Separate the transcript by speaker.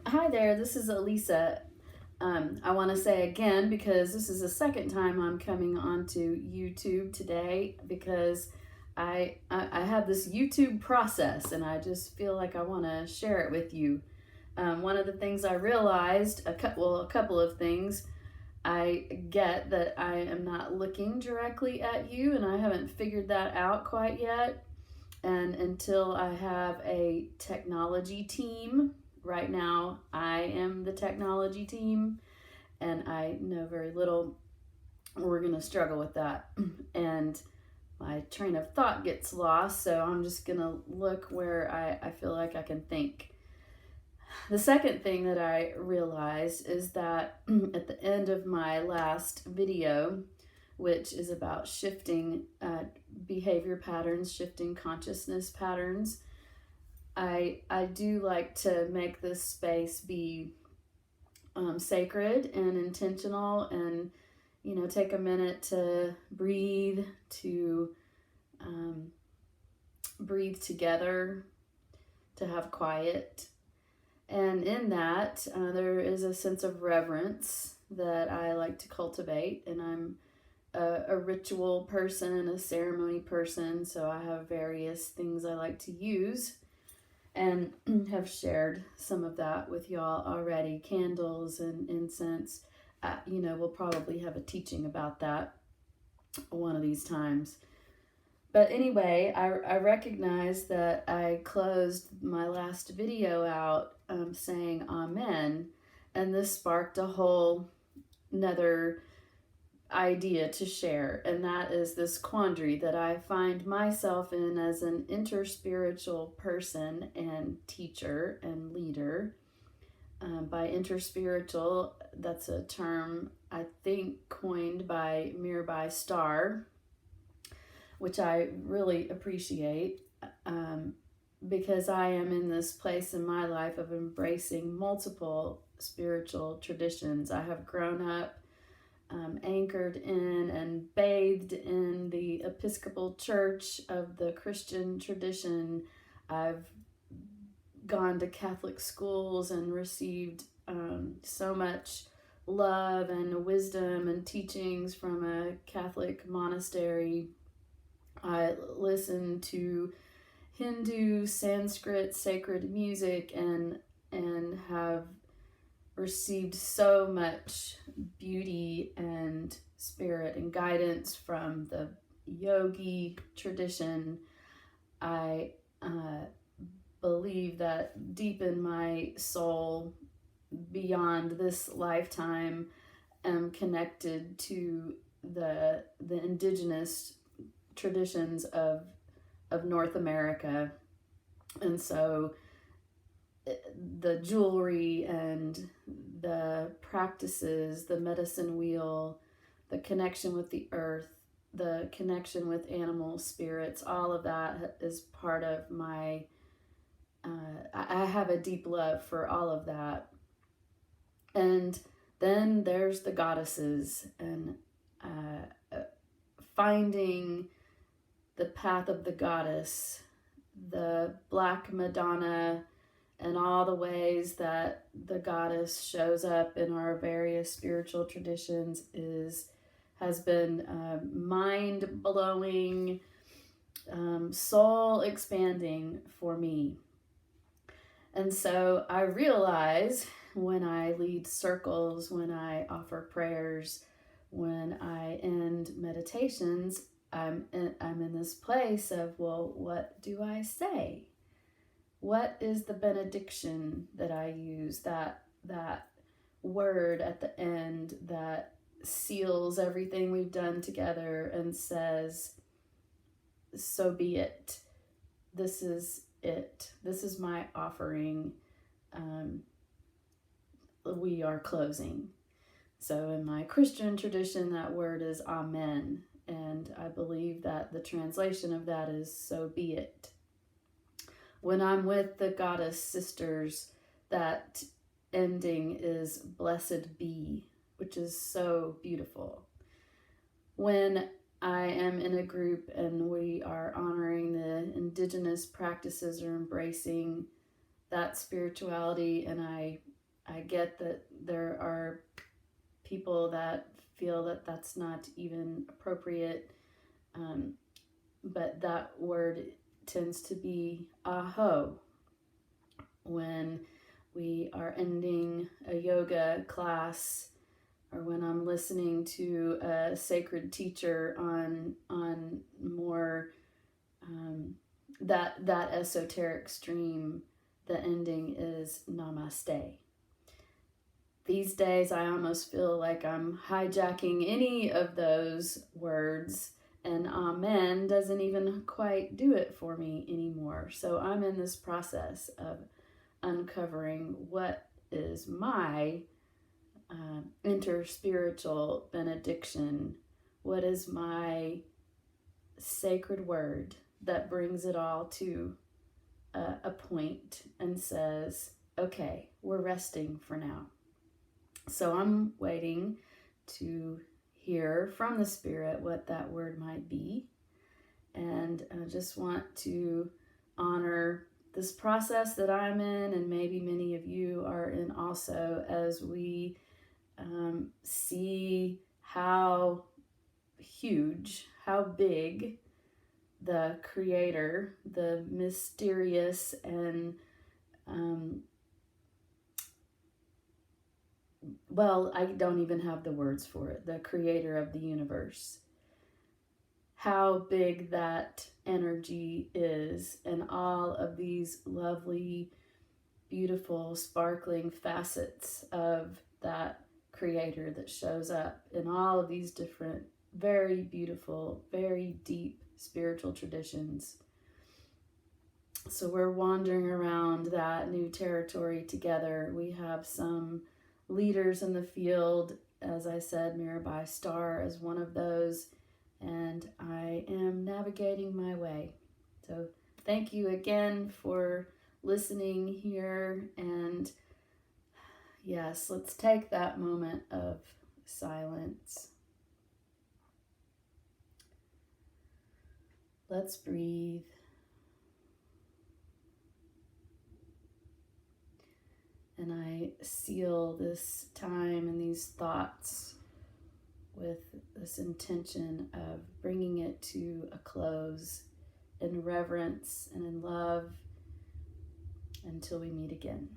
Speaker 1: Hi there, this is Elisa. I want to say again, because this is the second time I'm coming onto YouTube today, because I have this YouTube process and I just feel like I want to share it with you. One of the things I realized, a couple of things, I get that I am not looking directly at you, and I haven't figured that out quite yet. And until I have a technology team, right now I am the technology team and I know very little, we're going to struggle with that. And my train of thought gets lost, so I'm just going to look where I feel like I can think. The second thing that I realized is that at the end of my last video, which is about shifting behavior patterns, shifting consciousness patterns, I do like to make this space be sacred and intentional, and take a minute to breathe, to breathe together, to have quiet. And in that, there is a sense of reverence that I like to cultivate. And I'm a ritual person, a ceremony person, so I have various things I like to use and have shared some of that with y'all already. Candles and incense. We'll probably have a teaching about that one of these times. But anyway, I recognize that I closed my last video out saying Amen, and this sparked a whole another idea to share, and that is this quandary that I find myself in as an interspiritual person and teacher and leader. By interspiritual, that's a term I think coined by Mirabai Starr, which I really appreciate, because I am in this place in my life of embracing multiple spiritual traditions. I have grown up anchored in and bathed in the Episcopal Church of the Christian tradition. I've gone to Catholic schools and received so much love and wisdom and teachings from a Catholic monastery. I listen to Hindu, Sanskrit, sacred music, and have received so much beauty and spirit and guidance from the yogi tradition. I believe that deep in my soul, beyond this lifetime, am connected to the indigenous traditions of North America. And so the jewelry and the practices, the medicine wheel, the connection with the earth, the connection with animal spirits, all of that is part of my, I have a deep love for all of that. And then there's the goddesses, and finding the path of the goddess, the Black Madonna, and all the ways that the goddess shows up in our various spiritual traditions has been mind-blowing, soul-expanding for me. And so I realize when I lead circles, when I offer prayers, when I end meditations, I'm in this place of, well, what do I say? What is the benediction that I use, that word at the end that seals everything we've done together and says, so be it. This is it. This is my offering. We are closing. So in my Christian tradition, that word is Amen. And I believe that the translation of that is so be it. When I'm with the goddess sisters, that ending is blessed be, which is so beautiful. When I am in a group and we are honoring the indigenous practices or embracing that spirituality, and I I get that there are people that feel that that's not even appropriate, but that word tends to be aho when we are ending a yoga class, or when I'm listening to a sacred teacher on more that esoteric stream. The ending is namaste. These days, I almost feel like I'm hijacking any of those words, and amen doesn't even quite do it for me anymore. So I'm in this process of uncovering what is my InterSpiritual Benediction. What is my sacred word that brings it all to a point and says, okay, we're resting for now. So I'm waiting to hear from the Spirit what that word might be. And I just want to honor this process that I'm in, and maybe many of you are in also, as we see how huge, how big the Creator, the mysterious and well, I don't even have the words for it, the Creator of the universe, how big that energy is, and all of these lovely, beautiful, sparkling facets of that Creator that shows up in all of these different, very beautiful, very deep spiritual traditions. So we're wandering around that new territory together. We have some leaders in the field, as I said, Mirabai Star is one of those, and I am navigating my way. So thank you again for listening here, and yes, let's take that moment of silence. Let's breathe. And I seal this time and these thoughts with this intention of bringing it to a close in reverence and in love until we meet again.